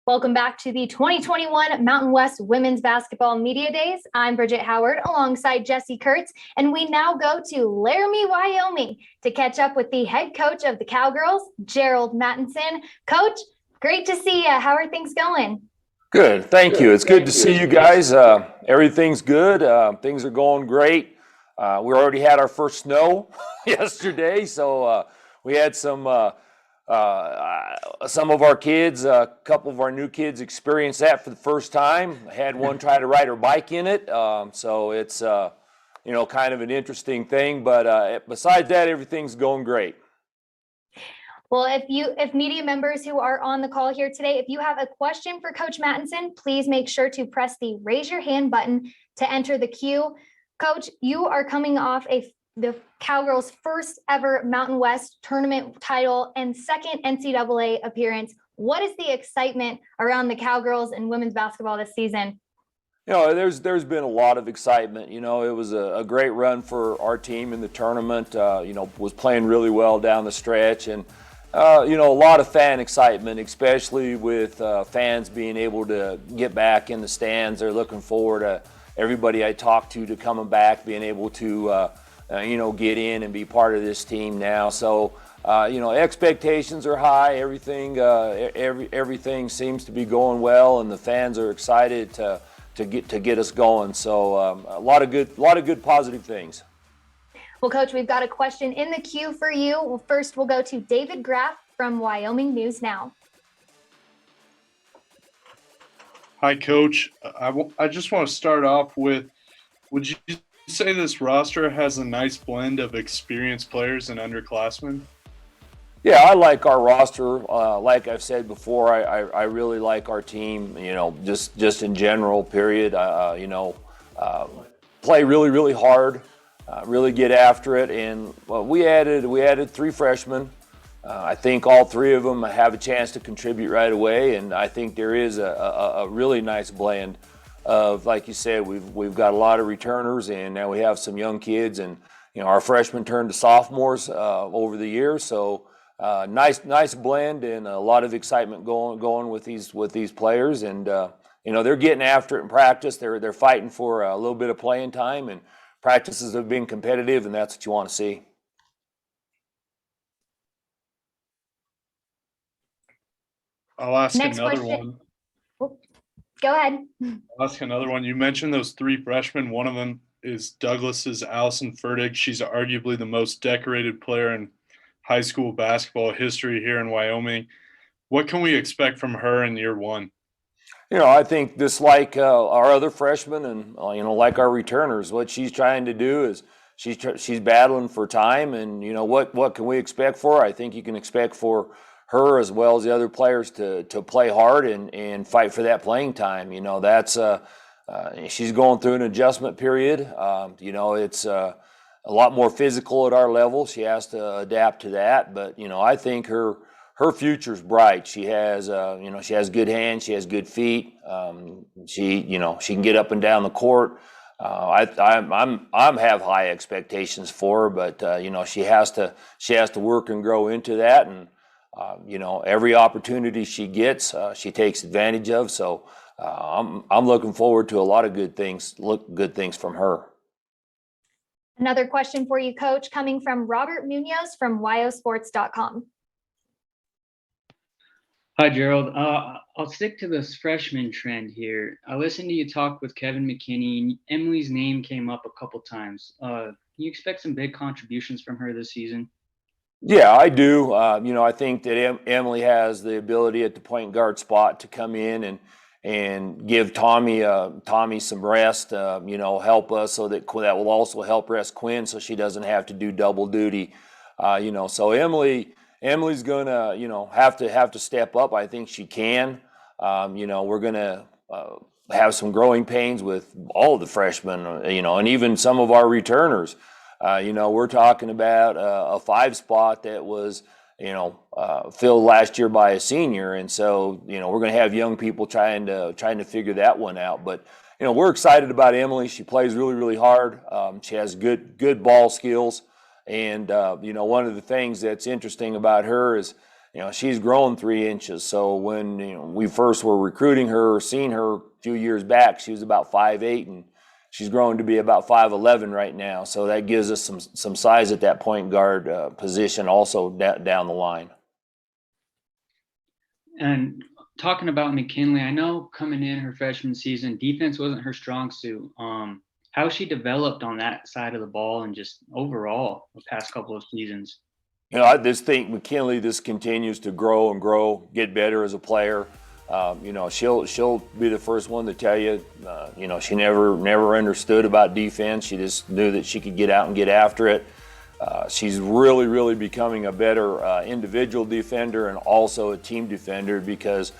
Welcome back to the 2021 Mountain West Women's Basketball Media Days. I'm Bridget Howard alongside Jesse Kurtz, and we now go to Laramie, Wyoming to catch up with the head coach of the Cowgirls, Gerald Mattinson. Coach, great to see you. How are things going? Good, thank you. It's good to see you guys. Everything's good. Things are going great. We already had our first snow yesterday, so we had some of our kids, a couple of our new kids experienced that for the first time. I had one try to ride her bike in it, so it's kind of an interesting thing. But besides that, everything's going great. Well, if media members who are on the call here today, if you have a question for Coach Mattinson, please make sure to press the raise your hand button to enter the queue. Coach, you are coming off the Cowgirls' first ever Mountain West tournament title and second NCAA appearance. What is the excitement around the Cowgirls and women's basketball this season? There's been a lot of excitement. It was a great run for our team in the tournament. Was playing really well down the stretch, and a lot of fan excitement, especially with fans being able to get back in the stands. They're looking forward to everybody I talked to coming back, being able to get in and be part of this team now. So, expectations are high. Everything seems to be going well, and the fans are excited to get us going. So, a lot of good positive things. Well, Coach, we've got a question in the queue for you. Well, first, we'll go to David Graff from Wyoming News Now. Hi, Coach. I just want to start off with, would you say this roster has a nice blend of experienced players and underclassmen? Yeah, I like our roster. Like I've said before, I really like our team. Just in general, period. Play really hard, really get after it. And we added 3 freshmen. I think all 3 of them have a chance to contribute right away, and I think there is a really nice blend of, like you said, we've got a lot of returners, and now we have some young kids, and our freshmen turned to sophomores over the years. So nice blend, and a lot of excitement going with these players, and they're getting after it in practice. They're fighting for a little bit of playing time, and practices have been competitive, and that's what you want to see. I'll ask Next another question. one. Go ahead. I'll ask another one. You mentioned those 3 freshmen. One of them is Douglas's Allison Furtick. She's arguably the most decorated player in high school basketball history here in Wyoming. What can we expect from her in year 1? I think just like our other freshmen and like our returners, what she's trying to do is she's battling for time, and what can we expect for her? I think you can expect for her as well as the other players to play hard and fight for that playing time. That's she's going through an adjustment period. It's a lot more physical at our level. She has to adapt to that, but I think her future's bright. She has she has good hands, she has good feet. She can get up and down the court. I have high expectations for her, but she has to work and grow into that, and every opportunity she gets, she takes advantage of. So I'm looking forward to a lot of good things from her. Another question for you, Coach, coming from Robert Munoz from wyosports.com. Hi, Gerald. I'll stick to this freshman trend here. I listened to you talk with Kevin McKinney, and Emily's name came up a couple times. Can you expect some big contributions from her this season? Yeah, I do. I think that Emily has the ability at the point guard spot to come in and give Tommy some rest. Help us so that will also help rest Quinn, so she doesn't have to do double duty. So Emily's gonna have to step up. I think she can. We're gonna have some growing pains with all of the freshmen. And even some of our returners. We're talking about a 5 spot that was, filled last year by a senior. And so, we're going to have young people trying to figure that one out. But, we're excited about Emily. She plays really hard. She has good ball skills. And, one of the things that's interesting about her is, she's grown 3 inches. So when we first were recruiting her, or seen her a few years back, she was about 5'8", and she's grown to be about 5'11" right now. So that gives us some size at that point guard position also down the line. And talking about McKinley, I know coming in her freshman season, defense wasn't her strong suit. How she developed on that side of the ball and just overall the past couple of seasons? I just think McKinley just continues to grow and grow, get better as a player. She'll be the first one to tell you, she never understood about defense. She just knew that she could get out and get after it. She's really, really becoming a better individual defender and also a team defender because,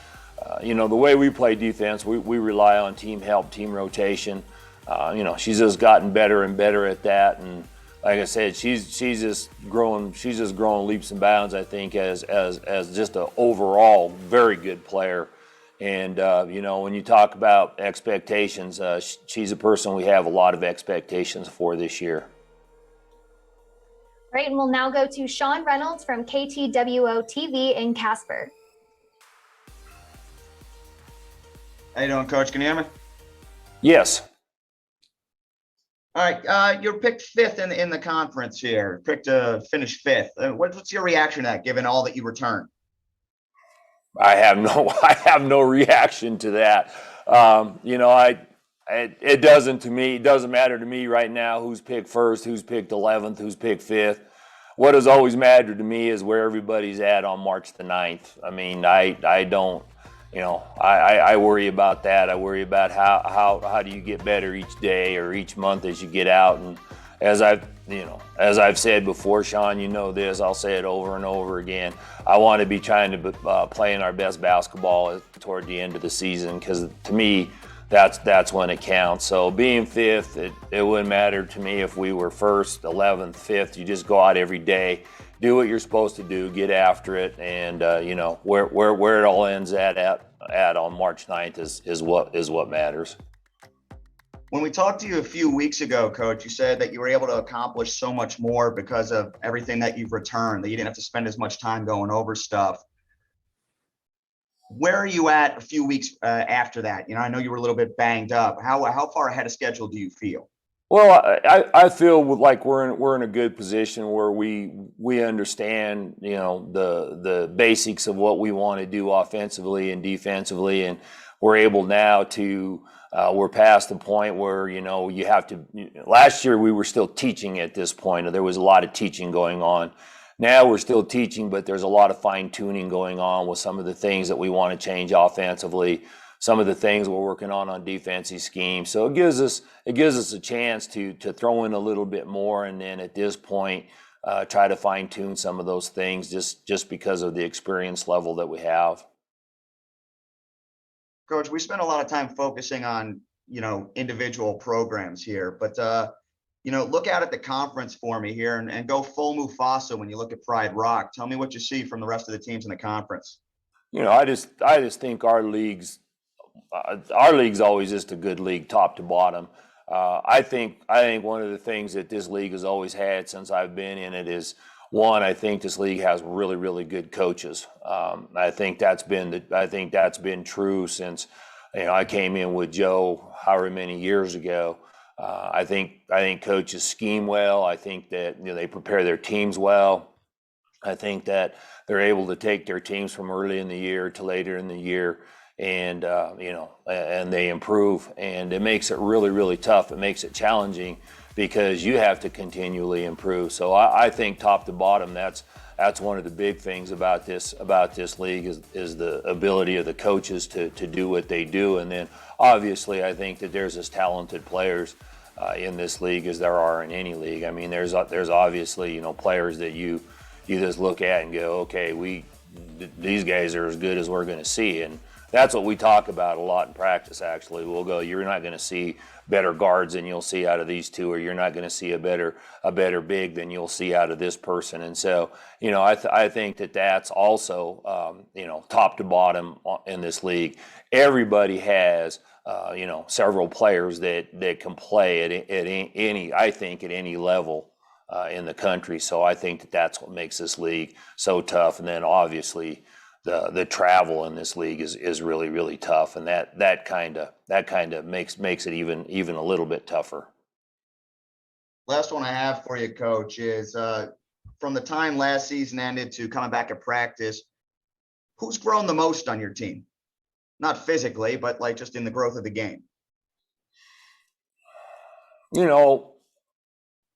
the way we play defense, we rely on team help, team rotation. She's just gotten better and better at that. And like I said, she's just growing leaps and bounds, I think, as just an overall very good player. And, when you talk about expectations, she's a person we have a lot of expectations for this year. Right, and we'll now go to Sean Reynolds from KTWO TV in Casper. How you doing, Coach? Can you hear me? Yes. All right, you're picked 5th in the conference here. Picked to finish 5th. What's your reaction to that, given all that you returned? I have no reaction to that. It doesn't matter to me right now who's picked first, who's picked 11th, who's picked 5th. What has always mattered to me is where everybody's at on March the 9th. I mean, I don't, I worry about that. I worry about how do you get better each day or each month as you get out. And as I've said before, Sean, this, I'll say it over and over again. I want to be trying to playing our best basketball toward the end of the season because to me, that's when it counts. So being 5th, it wouldn't matter to me if we were 1st, 11th, 5th. You just go out every day, do what you're supposed to do, get after it, and where it all ends at on March 9th is what matters. When we talked to you a few weeks ago, Coach, you said that you were able to accomplish so much more because of everything that you've returned, that you didn't have to spend as much time going over stuff. Where are you at a few weeks after that? I know you were a little bit banged up. How far ahead of schedule do you feel? Well, I feel like we're in a good position where we understand the basics of what we want to do offensively and defensively, and we're able now to we're past the point where you have to. Last year we were still teaching at this point. There was a lot of teaching going on. Now we're still teaching, but there's a lot of fine tuning going on with some of the things that we want to change offensively, some of the things we're working on defensive scheme. So it gives us a chance to throw in a little bit more, and then at this point try to fine tune some of those things just because of the experience level that we have. Coach, we spent a lot of time focusing on individual programs here, but look out at the conference for me here and go full Mufasa when you look at Pride Rock. Tell me what you see from the rest of the teams in the conference. I just think our league's always just a good league, top to bottom. I think one of the things that this league has always had since I've been in it is one. I think this league has really, really good coaches. I think that's been true since I came in with Joe however many years ago. I think coaches scheme well. I think that they prepare their teams well. I think that they're able to take their teams from early in the year to later in the year, and and they improve. And it makes it really, really tough. It makes it challenging because you have to continually improve. So I think top to bottom, that's one of the big things about this league is the ability of the coaches to do what they do. And then obviously I think that there's as talented players in this league as there are in any league. I mean, there's obviously players that you just look at and go, okay, these guys are as good as we're going to see. And that's what we talk about a lot in practice. Actually, we'll go, you're not going to see better guards than you'll see out of these two, or you're not going to see a better big than you'll see out of this person. And so I think that's also top to bottom in this league. Everybody has several players that can play at any level in the country. So I think that that's what makes this league so tough. And then obviously the travel in this league is really, really tough. And that kind of makes it even a little bit tougher. Last one I have for you, Coach, is from the time last season ended to coming back at practice, who's grown the most on your team? Not physically, but like just in the growth of the game. You know,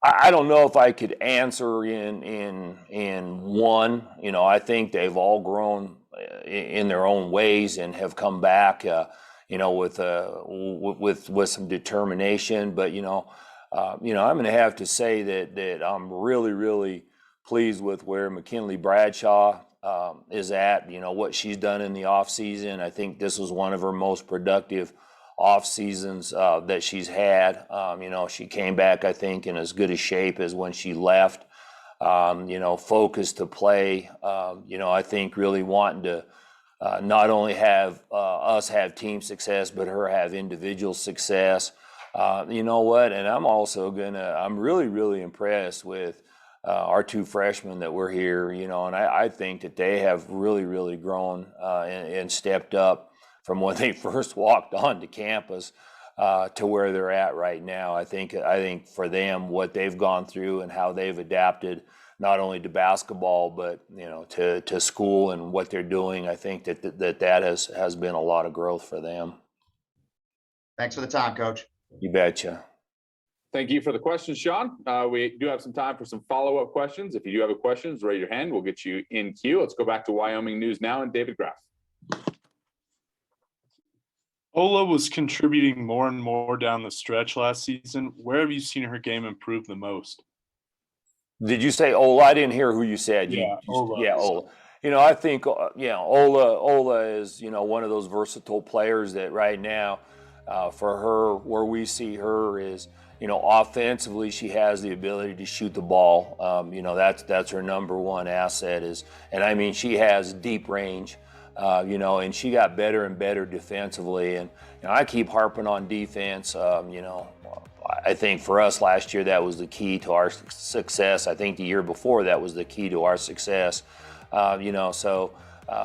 I don't know if I could answer in one. You know, I think they've all grown in their own ways and have come back. You know, with some determination. But I'm going to have to say that I'm really, really pleased with where McKinley Bradshaw is at. You know, what she's done in the off season. I think this was one of her most productive off seasons that she's had. She came back, I think, in as good a shape as when she left. Focused to play. I think really wanting to not only have us have team success, but her have individual success. You know what? And I'm really, really impressed with our two freshmen that were here, and I think that they have really, really grown and stepped up from when they first walked onto campus to where they're at right now. I think for them, what they've gone through and how they've adapted not only to basketball, but to school and what they're doing, I think that has been a lot of growth for them. Thanks for the time, Coach. You betcha. Thank you for the questions, Sean. We do have some time for some follow-up questions. If you do have a question, raise your hand. We'll get you in queue. Let's go back to Wyoming News now and David Graff. Ola was contributing more and more down the stretch last season. Where have you seen her game improve the most? Did you say Ola? I didn't hear who you said. Ola. Yeah, Ola. I think Ola is one of those versatile players that right now, for her, where we see her is offensively she has the ability to shoot the ball. That's her number one asset and she has deep range. And she got better and better defensively. And I keep harping on defense. I think for us last year, that was the key to our success. I think the year before, that was the key to our success. So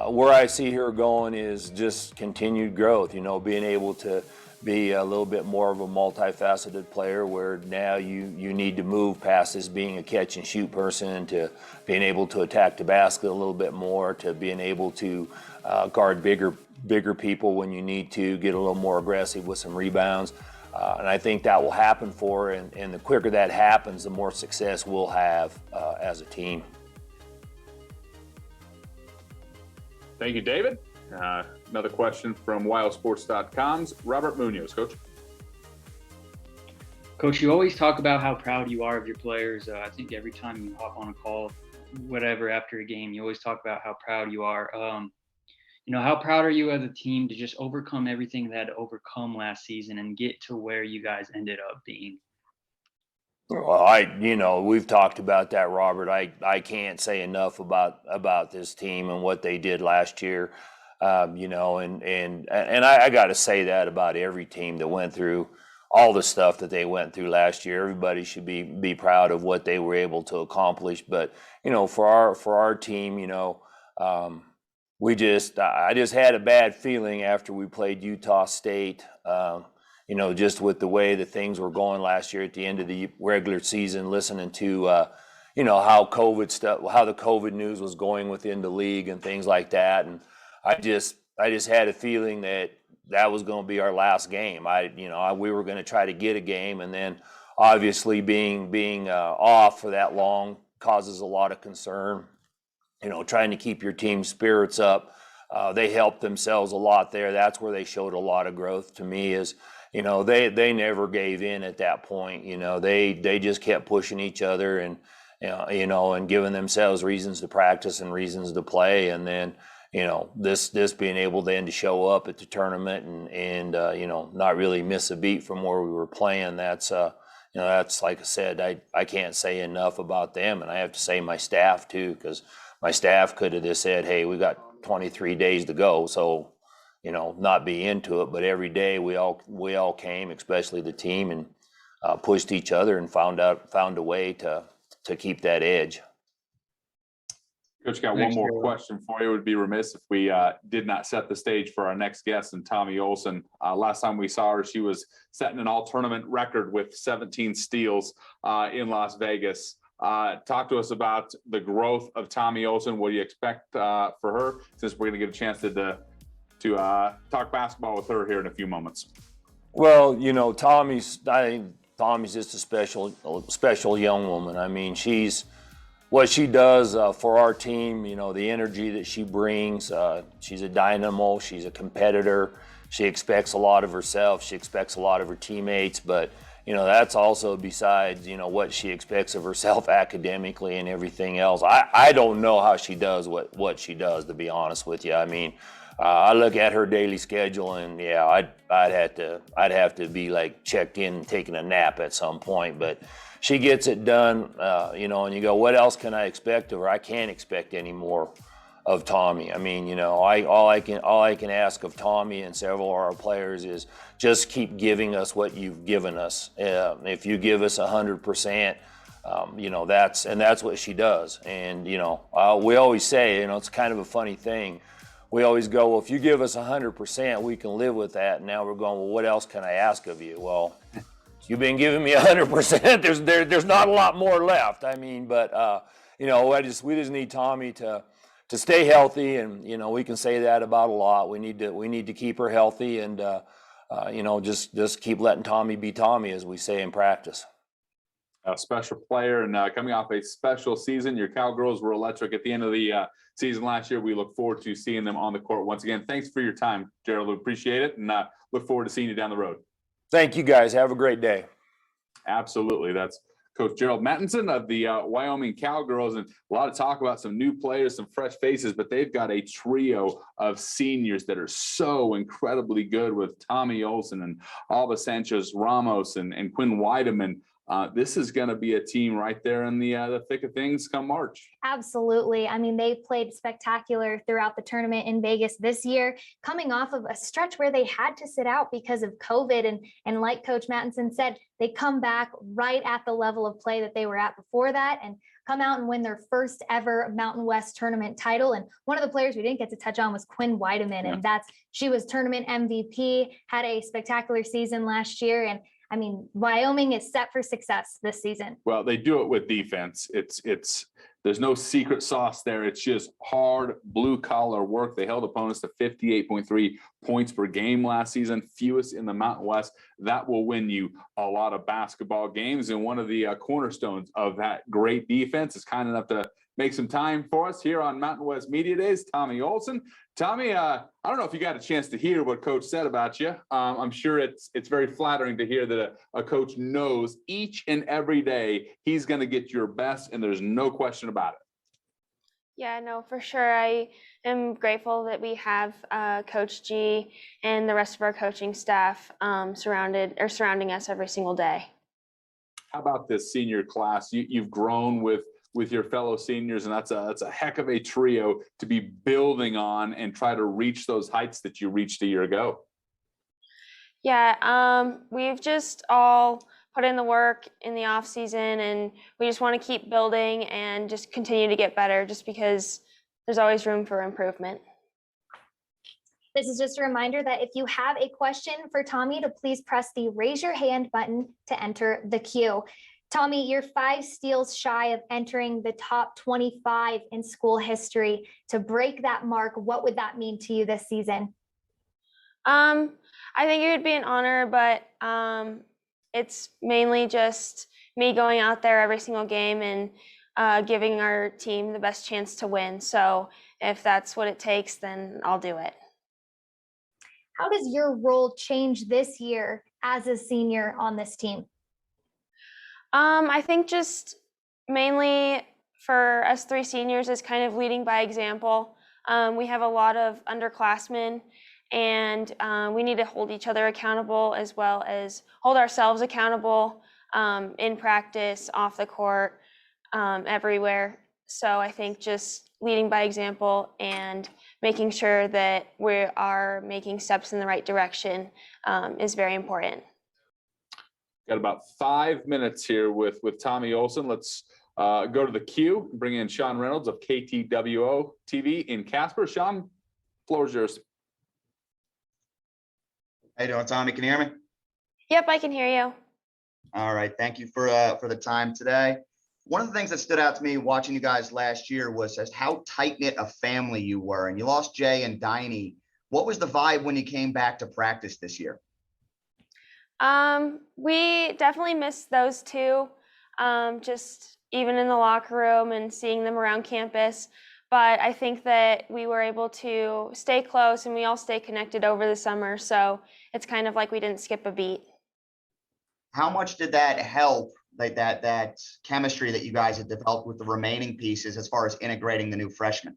where I see her going is just continued growth, being able to be a little bit more of a multifaceted player where now you need to move past this being a catch and shoot person to being able to attack the basket a little bit more, to being able to guard bigger people when you need to, get a little more aggressive with some rebounds. And I think that will happen for her. And the quicker that happens, the more success we'll have as a team. Thank you, David. Another question from wildsports.com's Robert Munoz. Coach. Coach, you always talk about how proud you are of your players. I think every time you hop on a call, whatever, after a game, you always talk about how proud you are. How proud are you as a team to just overcome everything that had to overcome last season and get to where you guys ended up being? Well, we've talked about that, Robert. I can't say enough about this team and what they did last year. And I got to say that about every team that went through all the stuff that they went through last year. Everybody should be proud of what they were able to accomplish. But for our team, I just had a bad feeling after we played Utah State. Just with the way that things were going last year at the end of the regular season, listening to how the COVID news was going within the league and things like that, and I just had a feeling that was going to be our last game. We were going to try to get a game, and then obviously being off for that long causes a lot of concern. Trying to keep your team's spirits up. They helped themselves a lot there. That's where they showed a lot of growth to me is, they never gave in at that point. They just kept pushing each other and giving themselves reasons to practice and reasons to play. And then, this being able then to show up at the tournament and not really miss a beat from where we were playing. That's like I said, I can't say enough about them. And I have to say my staff too, because my staff could have just said, hey, we got 23 days to go. So, not be into it, but every day we all came, especially the team, and pushed each other and found a way to to keep that edge. Coach, got one Thanks, more Gerald. question for you. It would be remiss if we did not set the stage for our next guest, and Tommy Olson. Last time we saw her, she was setting an all-tournament record with 17 steals in Las Vegas. Talk to us about the growth of Tommy Olson. What do you expect for her, since we're going to get a chance to talk basketball with her here in a few moments? Well, you know, I think Tommy's just a special young woman. I mean, what she does for our team, you know, the energy that she brings, she's a dynamo, she's a competitor. She expects a lot of herself, she expects a lot of her teammates, but, you know, that's also besides, you know, what she expects of herself academically and everything else. I don't know how she does what she does, to be honest with you. I mean, I look at her daily schedule, and yeah, I'd have to be like checked in and taking a nap at some point, but she gets it done, you know, and you go, what else can I expect of her? I can't expect any more of Tommy. I mean, you know, all I can ask of Tommy and several of our players is just keep giving us what you've given us. If you give us 100%, you know, that's what she does. And, you know, we always say, you know, it's kind of a funny thing. We always go, well, if you give us 100%, we can live with that. And now we're going, well, what else can I ask of you? Well, you've been giving me 100%. There's not a lot more left. I mean, but you know, we just need Tommy to stay healthy, and you know, we can say that about a lot. We need to keep her healthy, and you know, just keep letting Tommy be Tommy, as we say in practice. A special player, and coming off a special season. Your Cowgirls were electric at the end of the season last year. We look forward to seeing them on the court once again. Thanks for your time, Gerald. We appreciate it, and look forward to seeing you down the road. Thank you, guys. Have a great day. Absolutely. That's Coach Gerald Mattinson of the Wyoming Cowgirls, and a lot of talk about some new players, some fresh faces, but they've got a trio of seniors that are so incredibly good, with Tommy Olson and Alba Sanchez Ramos and Quinn Weidemann. This is going to be a team right there in the thick of things come March. Absolutely. I mean, they played spectacular throughout the tournament in Vegas this year, coming off of a stretch where they had to sit out because of COVID. And like Coach Mattinson said, they come back right at the level of play that they were at before that, and come out and win their first ever Mountain West tournament title. And one of the players we didn't get to touch on was Quinn Weidemann. Yeah. And she was tournament MVP, had a spectacular season last year. And I mean, Wyoming is set for success this season. Well, they do it with defense. There's no secret sauce there. It's just hard blue collar work. They held opponents to 58.3 points per game last season, fewest in the Mountain West. That will win you a lot of basketball games. And one of the cornerstones of that great defense is kind enough to make some time for us here on Mountain West Media Days, Tommy Olson. Tommy, I don't know if you got a chance to hear what Coach said about you. I'm sure it's very flattering to hear that a coach knows each and every day he's going to get your best, and there's no question about it. Yeah, no, for sure. I am grateful that we have Coach G and the rest of our coaching staff surrounding us every single day. How about this senior class? You've grown with your fellow seniors, and that's a heck of a trio to be building on and try to reach those heights that you reached a year ago. Yeah, we've just all put in the work in the off season, and we just want to keep building and just continue to get better, just because there's always room for improvement. This is just a reminder that if you have a question for Tommy, to please press the raise your hand button to enter the queue. Tommy, you're 5 steals shy of entering the top 25 in school history. To break that mark, what would that mean to you this season? I think it would be an honor, but it's mainly just me going out there every single game and giving our team the best chance to win. So if that's what it takes, then I'll do it. How does your role change this year as a senior on this team? I think just mainly for us 3 seniors is kind of leading by example. We have a lot of underclassmen, and we need to hold each other accountable as well as hold ourselves accountable in practice, off the court, everywhere. So I think just leading by example and making sure that we are making steps in the right direction is very important. Got about 5 minutes here with Tommy Olson. Let's Go to the queue, bring in Sean Reynolds of KTWO TV in Casper. Sean, floor is yours. How you doing, Tommy? Can you hear me? Yep, I can hear you. All right. Thank you for the time today. One of the things that stood out to me watching you guys last year was just how tight-knit a family you were, and you lost Jay and Diney. What was the vibe when you came back to practice this year? We definitely missed those two, just even in the locker room and seeing them around campus. But I think that we were able to stay close and we all stay connected over the summer. So it's kind of like we didn't skip a beat. How much did that help, like that chemistry that you guys had developed with the remaining pieces as far as integrating the new freshmen?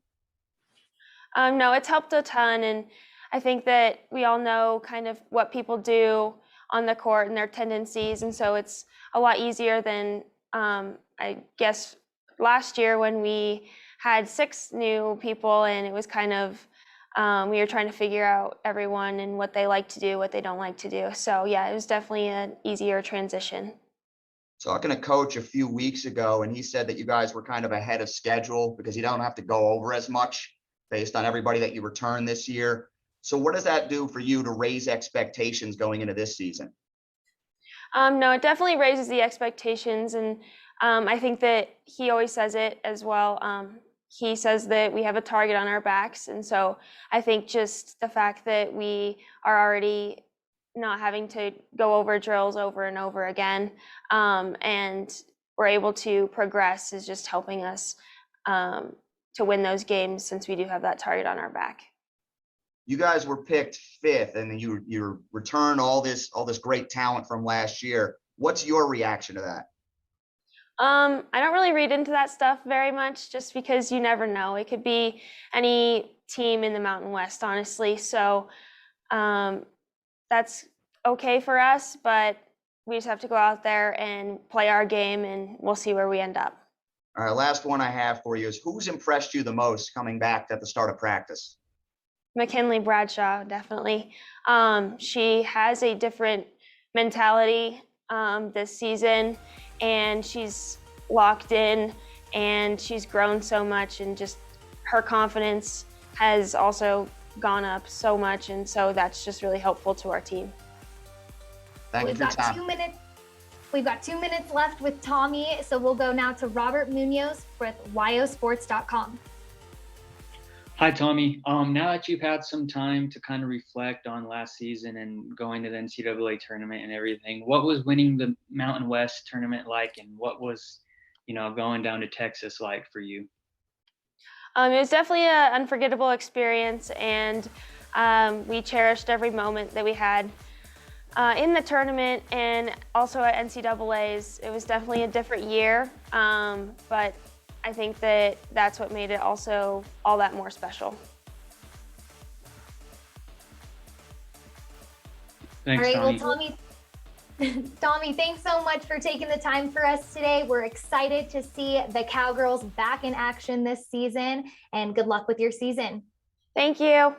No, it's helped a ton. And I think that we all know kind of what people do on the court and their tendencies. And so it's a lot easier than, I guess, last year when we had 6 new people and it was kind of, we were trying to figure out everyone and what they like to do, what they don't like to do. So yeah, it was definitely an easier transition. Talking to Coach a few weeks ago, and he said that you guys were kind of ahead of schedule because you don't have to go over as much based on everybody that you returned this year. So what does that do for you to raise expectations going into this season? No, it definitely raises the expectations. And I think that he always says it as well. He says that we have a target on our backs. And so I think just the fact that we are already not having to go over drills over and over again, and we're able to progress is just helping us to win those games since we do have that target on our back. You guys were picked 5th, and then you return all this great talent from last year. What's your reaction to that? I don't really read into that stuff very much just because you never know. It could be any team in the Mountain West, honestly. So that's okay for us, but we just have to go out there and play our game and we'll see where we end up. All right, last one I have for you is who's impressed you the most coming back at the start of practice? McKinley Bradshaw, definitely. She has a different mentality this season, and she's locked in, and she's grown so much, and just her confidence has also gone up so much, and so that's just really helpful to our team. Thank you for your time. 2 minutes. We've got 2 minutes left with Tommy, so we'll go now to Robert Munoz with yosports.com. Hi, Tommy. Now that you've had some time to kind of reflect on last season and going to the NCAA tournament and everything, what was winning the Mountain West tournament like, and what was, going down to Texas like for you? It was definitely an unforgettable experience, and we cherished every moment that we had in the tournament and also at NCAAs. It was definitely a different year, but I think that that's what made it also all that more special. Thanks, All right, Tommy. well, Tommy, thanks so much for taking the time for us today. We're excited to see the Cowgirls back in action this season, and good luck with your season. Thank you.